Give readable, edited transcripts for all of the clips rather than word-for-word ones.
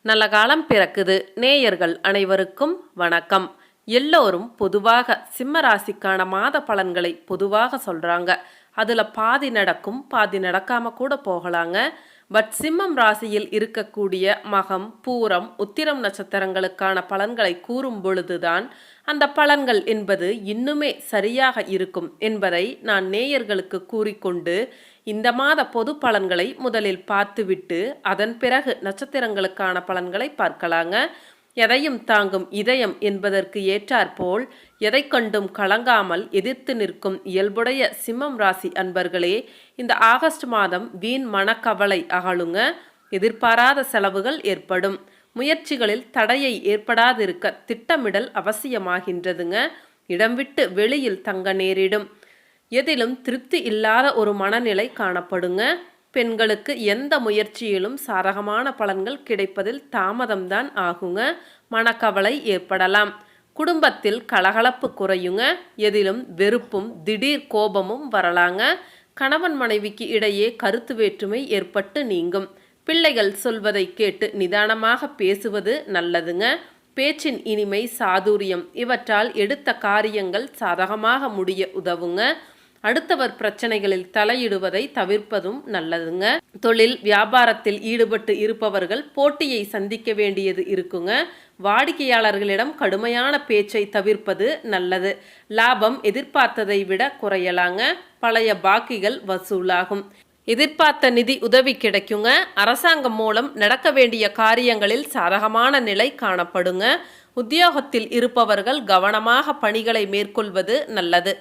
நல்ல காலம் பிறக்குது. நேயர்கள் அனைவருக்கும் வணக்கம். எல்லோரும் பொதுவாக சிம்ம ராசிக்கான மாத பலன்களை பொதுவாக சொல்றாங்க. அதுல பாதி நடக்கும், பாதி நடக்காம கூட போகலாங்க. பட் சிம்மம் ராசியில் இருக்கக்கூடிய மகம், பூரம், உத்திரம் நட்சத்திரங்களுக்கான பலன்களை கூறும் பொழுதுதான் அந்த பலன்கள் என்பது இன்னுமே சரியாக இருக்கும் என்பதை நான் நேயர்களுக்கு கூறிக்கொண்டு இந்த மாத பொது பலன்களை முதலில் பார்த்துவிட்டு அதன் பிறகு நட்சத்திரங்களுக்கான பலன்களை பார்க்கலாங்க. எதையும் தாங்கும் இதயம் என்பதற்கு ஏற்றாற்போல் எதை கண்டும் கலங்காமல் எதிர்த்து நிற்கும் இயல்புடைய சிம்மம் ராசி அன்பர்களே, இந்த ஆகஸ்ட் மாதம் வீண் மனக்கவலை அகலுங்க. எதிர்பாராத செலவுகள் ஏற்படும். முயற்சிகளில் தடையை ஏற்படாதிருக்க திட்டமிடல் அவசியமாகின்றதுங்க. இடம் விட்டு வெளியில் தங்க நேரிடும். எதிலும் திருப்தி இல்லாத ஒரு மனநிலை காணப்படுங்க. பெண்களுக்கு எந்த முயற்சியிலும் சாதகமான பலன்கள் கிடைப்பதில் தாமதம்தான் ஆகுங்க. மனக்கவலை ஏற்படலாம். குடும்பத்தில் கலகலப்பு குறையுங்க. எதிலும் வெறுப்பும் திடீர் கோபமும் வரலாங்க. கணவன் மனைவிக்கு இடையே கருத்து வேற்றுமை ஏற்பட்டு நீங்கும். பிள்ளைகள் சொல்வதை கேட்டு நிதானமாக பேசுவது நல்லதுங்க. பேச்சின் இனிமை, சாதுரியம் இவற்றால் எடுத்த காரியங்கள் சாதகமாக முடிய உதவுங்க. அடுத்தவர் பிரச்சனைகளில் தலையிடுவதை தவிர்ப்பதும் நல்லதுங்க. தொழில் வியாபாரத்தில் ஈடுபட்டு இருப்பவர்கள் போட்டியை சந்திக்க வேண்டியது இருக்குங்க. வாடிக்கையாளர்களிடம் கடுமையான பேச்சை தவிர்ப்பது நல்லது. லாபம் எதிர்பார்த்ததை விட குறையலாங்க. பழைய பாக்கிகள் வசூலாகும். எதிர்பார்த்த நிதி உதவி கிடைக்குங்க. அரசாங்கம் மூலம் நடக்க வேண்டிய காரியங்களில் சாதகமான நிலை காணப்படுங்க. உத்தியோகத்தில் இருப்பவர்கள் கவனமாக பணிகளை மேற்கொள்வது நல்லது.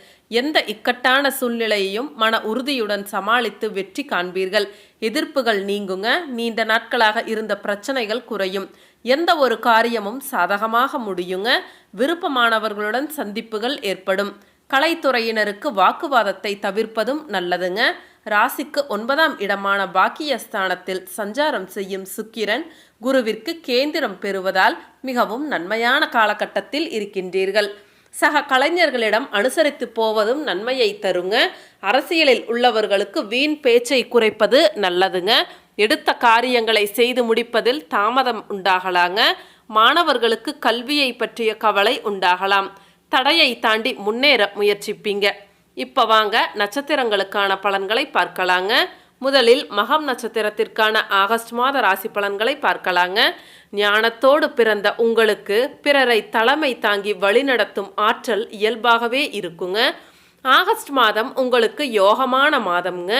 எந்த இக்கட்டான சூழ்நிலையையும் மன உறுதியுடன் சமாளித்து வெற்றி காண்பீர்கள். எதிர்ப்புகள் நீங்குங்க. நீண்ட நாட்களாக இருந்த பிரச்சனைகள் குறையும். எந்த ஒரு காரியமும் சாதகமாக முடியுங்க. விருப்பமானவர்களுடன் சந்திப்புகள் ஏற்படும். கலைத்துறையினருக்கு வாக்குவாதத்தை தவிர்ப்பதும் நல்லதுங்க. ராசிக்கு 9ஆம் இடமான பாக்கியஸ்தானத்தில் சஞ்சாரம் செய்யும் சுக்கிரன் குருவிற்கு கேந்திரம் பெறுவதால் மிகவும் நன்மையான காலகட்டத்தில் இருக்கின்றீர்கள். சக கலைஞர்களிடம் அனுசரித்து போவதும் நன்மையை தருங்க. அரசியலில் உள்ளவர்களுக்கு வீண் பேச்சை குறைப்பது நல்லதுங்க. எடுத்த காரியங்களை செய்து முடிப்பதில் தாமதம் உண்டாகலாங்க. மாணவர்களுக்கு கல்வியை பற்றிய கவலை உண்டாகலாம். தடையை தாண்டி முன்னேற முயற்சிப்பீங்க. இப்போ வாங்க நட்சத்திரங்களுக்கான பலன்களை பார்க்கலாங்க. முதலில் மகம் நட்சத்திரத்திற்கான ஆகஸ்ட் மாத ராசி பலன்களை பார்க்கலாங்க. ஞானத்தோடு பிறந்த உங்களுக்கு பிறரை தலைமை தாங்கி வழிநடத்தும் ஆற்றல் இயல்பாகவே இருக்குங்க. ஆகஸ்ட் மாதம் உங்களுக்கு யோகமான மாதம்ங்க.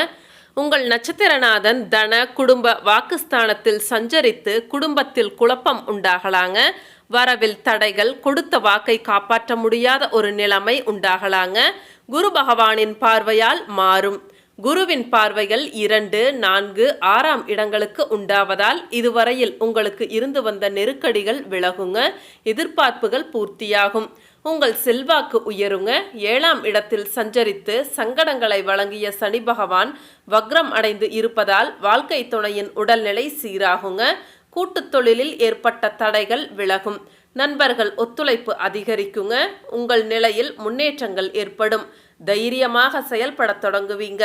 உங்கள் நட்சத்திரநாதன் தன குடும்ப வாக்குஸ்தானத்தில் சஞ்சரித்து குடும்பத்தில் குழப்பம் உண்டாகலாங்க. வரவில் தடைகள், கொடுத்த வாக்கை காப்பாற்ற முடியாத ஒரு நிலைமை உண்டாகலாங்க. குரு பகவானின் பார்வையால் மாறும். குருவின் பார்வைகள் 2, 4, 6ஆம் இடங்களுக்கு உண்டாவதால் இதுவரையில் உங்களுக்கு இருந்து வந்த நெருக்கடிகள் விலகுங்க. எதிர்பார்ப்புகள் பூர்த்தியாகும். உங்கள் செல்வாக்கு உயருங்க. 7ஆம் இடத்தில் சஞ்சரித்து சங்கடங்களை வழங்கிய சனி பகவான் வக்ரம் அடைந்து இருப்பதால் வாழ்க்கை துணையின் உடல்நிலை சீராகுங்க. கூட்டுத் தொழிலில் ஏற்பட்ட தடைகள் விலகும். நண்பர்கள் ஒத்துழைப்பு அதிகரிக்குங்க. உங்கள் நிலையில் முன்னேற்றங்கள் ஏற்படும். தைரியமாக செயல்பட தொடங்குவீங்க.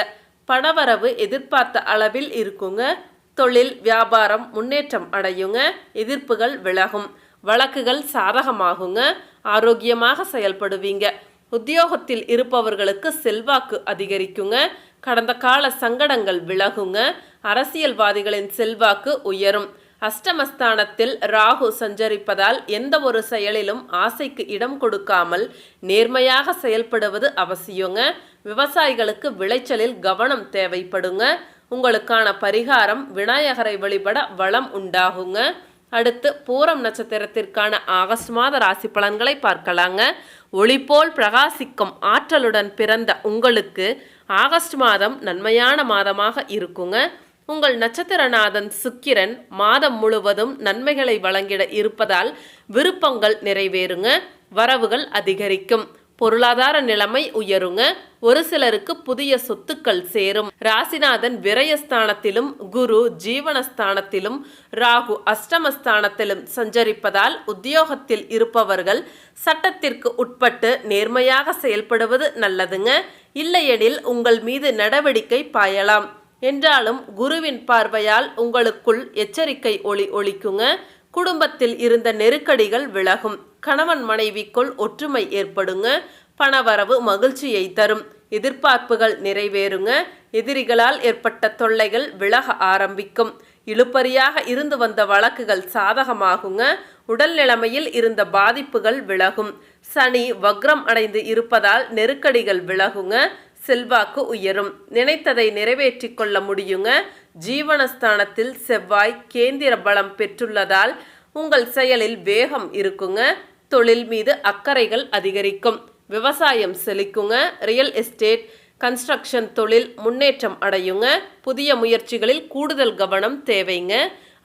பணவரவு எதிர்பார்த்த அளவில் இருக்குங்க. தொழில் வியாபாரம் முன்னேற்றம் அடையுங்க. எதிர்ப்புகள் விலகும். வழக்குகள் சாதகமாகுங்க. ஆரோக்கியமாக செயல்படுவீங்க. உத்தியோகத்தில் இருப்பவர்களுக்கு செல்வாக்கு அதிகரிக்குங்க. கடந்த கால சங்கடங்கள் விலகுங்க. அரசியல்வாதிகளின் செல்வாக்கு உயரும். அஷ்டமஸ்தானத்தில் ராகு சஞ்சரிப்பதால் எந்த ஒரு செயலிலும் ஆசைக்கு இடம் கொடுக்காமல் நேர்மையாக செயல்படுவது அவசியங்க. விவசாயிகளுக்கு விளைச்சலில் கவனம் தேவைப்படுங்க. உங்களுக்கான பரிகாரம் விநாயகரை வழிபட வளம் உண்டாகுங்க. அடுத்து பூரம் நட்சத்திரத்திற்கான ஆகஸ்ட் மாத ராசி பலன்களை பார்க்கலாங்க. ஒளி போல் பிரகாசிக்கும் ஆற்றலுடன் பிறந்த உங்களுக்கு ஆகஸ்ட் மாதம் நன்மையான மாதமாக இருக்குங்க. உங்கள் நட்சத்திரநாதன் சுக்கிரன் மாதம் முழுவதும் நன்மைகளை வழங்கிட இருப்பதால் விருப்பங்கள் நிறைவேறுங்க. வரவுகள் அதிகரிக்கும். பொருளாதார நிலைமை உயருங்க. ஒரு சிலருக்கு புதிய சொத்துக்கள் சேரும். ராசிநாதன் விரயஸ்தானத்திலும் குரு ஜீவனஸ்தானத்திலும் ராகு அஷ்டமஸ்தானத்திலும் சஞ்சரிப்பதால் உத்தியோகத்தில் இருப்பவர்கள் சட்டத்திற்கு உட்பட்டு நேர்மையாக செயல்படுவது நல்லதுங்க. இல்லையெனில் உங்கள் மீது நடவடிக்கை பாயலாம். என்றாலும் குருவின் பார்வையால் உங்களுக்குள் எச்சரிக்கை ஒளி ஒலிக்குங்க. குடும்பத்தில் இருந்த நெருக்கடிகள் விலகும். கணவன் மனைவிக்குள் ஒற்றுமை ஏற்படுங்க. பணவரவு மகிழ்ச்சியை தரும். எதிர்பார்ப்புகள் நிறைவேறுங்க. எதிரிகளால் ஏற்பட்ட தொல்லைகள் விலக ஆரம்பிக்கும். இழுபறியாக இருந்து வந்த வழக்குகள் சாதகமாகுங்க. உடல் நிலைமையில் இருந்த பாதிப்புகள் விலகும். சனி வக்ரம் அடைந்து இருப்பதால் நெருக்கடிகள் விலகுங்க. செல்வாக்கு உயரும். நினைத்ததை நிறைவேற்றி கொள்ள முடியுங்க. ஜீவனஸ்தானத்தில் செவ்வாய் கேந்திர பலம் பெற்றுள்ளதால் உங்கள் செயலில் வேகம் இருக்குங்க. தொழில் மீது அக்கறைகள் அதிகரிக்கும். விவசாயம் செழிக்குங்க. ரியல் எஸ்டேட் கன்ஸ்ட்ரக்ஷன் தொழில் முன்னேற்றம் அடையுங்க. புதிய முயற்சிகளில் கூடுதல் கவனம் தேவைங்க.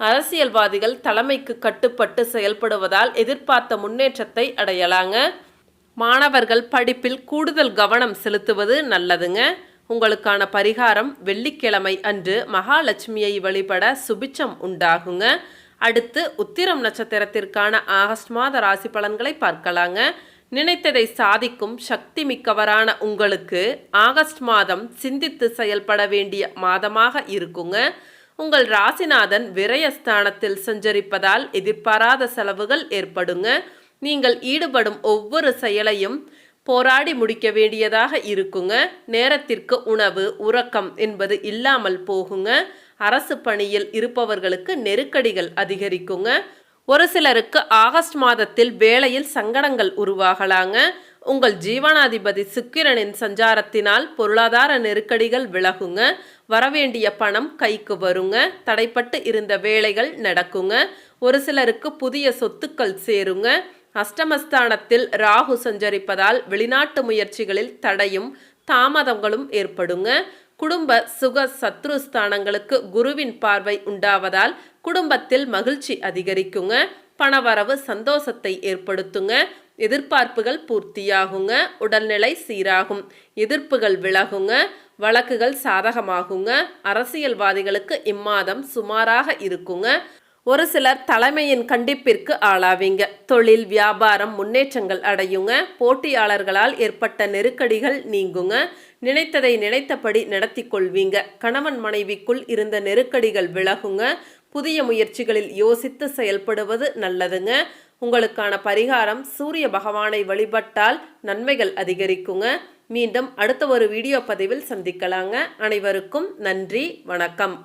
அரசியல்வாதிகள் தலைமைக்கு கட்டுப்பட்டு செயல்படுவதால் எதிர்பார்த்த முன்னேற்றத்தை அடையலாங்க. மாணவர்கள் படிப்பில் கூடுதல் கவனம் செலுத்துவது நல்லதுங்க. உங்களுக்கான பரிகாரம் வெள்ளிக்கிழமை அன்று மகாலட்சுமியை வழிபட சுபிட்சம் உண்டாகுங்க. அடுத்து உத்திரம் நட்சத்திரத்திற்கான ஆகஸ்ட் மாத ராசி பலன்களை பார்க்கலாங்க. நினைத்ததை சாதிக்கும் சக்தி மிக்கவரான உங்களுக்கு ஆகஸ்ட் மாதம் சிந்தித்து செயல்பட வேண்டிய மாதமாக இருக்குங்க. உங்கள் ராசிநாதன் விரயஸ்தானத்தில் சஞ்சரிப்பதால் எதிர்பாராத செலவுகள் ஏற்படுங்க. நீங்கள் ஈடுபடும் ஒவ்வொரு செயலையும் போராடி முடிக்க வேண்டியதாக இருக்குங்க. நேரத்திற்கு உணவு உறக்கம் என்பது இல்லாமல் போகுங்க. அரசு பணியில் இருப்பவர்களுக்கு நெருக்கடிகள் அதிகரிக்குங்க. ஒரு சிலருக்கு ஆகஸ்ட் மாதத்தில் வேலையில் சங்கடங்கள் உருவாகலாங்க. உங்கள் ஜீவனாதிபதி சுக்கிரனின் சஞ்சாரத்தினால் பொருளாதார நெருக்கடிகள் விலகுங்க. வரவேண்டிய பணம் கைக்கு வருங்க. தடைப்பட்டு இருந்த வேலைகள் நடக்குங்க. ஒரு சிலருக்கு புதிய சொத்துக்கள் சேருங்க. அஷ்டமஸ்தானத்தில் ராகு சஞ்சரிப்பதால் வெளிநாட்டு முயற்சிகளில் தடையும் தாமதங்களும் ஏற்படுங்க. குடும்ப சுக சத்ருஸ்தானங்களுக்கு குருவின் பார்வை உண்டாவதால் குடும்பத்தில் மகிழ்ச்சி அதிகரிக்குங்க. பணவரவு சந்தோஷத்தை ஏற்படுத்துங்க. எதிர்பார்ப்புகள் பூர்த்தியாகுங்க. உடல்நிலை சீராகும். எதிர்ப்புகள் விலகுங்க. வழக்குகள் சாதகமாகுங்க. அரசியல்வாதிகளுக்கு இம்மாதம் சுமாராக இருக்குங்க. ஒரு சிலர் தலைமையின் கண்டிப்பிற்கு ஆளாவீங்க. தொழில் வியாபாரம் முன்னேற்றங்கள் அடையுங்க. போட்டியாளர்களால் ஏற்பட்ட நெருக்கடிகள் நீங்குங்க. நினைத்ததை நினைத்தபடி நடத்தி கொள்வீங்க. கணவன் மனைவிக்குள் இருந்த நெருக்கடிகள் விலகுங்க. புதிய முயற்சிகளில் யோசித்து செயல்படுவது நல்லதுங்க. உங்களுக்கான பரிகாரம் சூரிய பகவானை வழிபட்டால் நன்மைகள் அதிகரிக்குங்க. மீண்டும் அடுத்த ஒரு வீடியோ பதிவில் சந்திக்கலாங்க. அனைவருக்கும் நன்றி, வணக்கம்.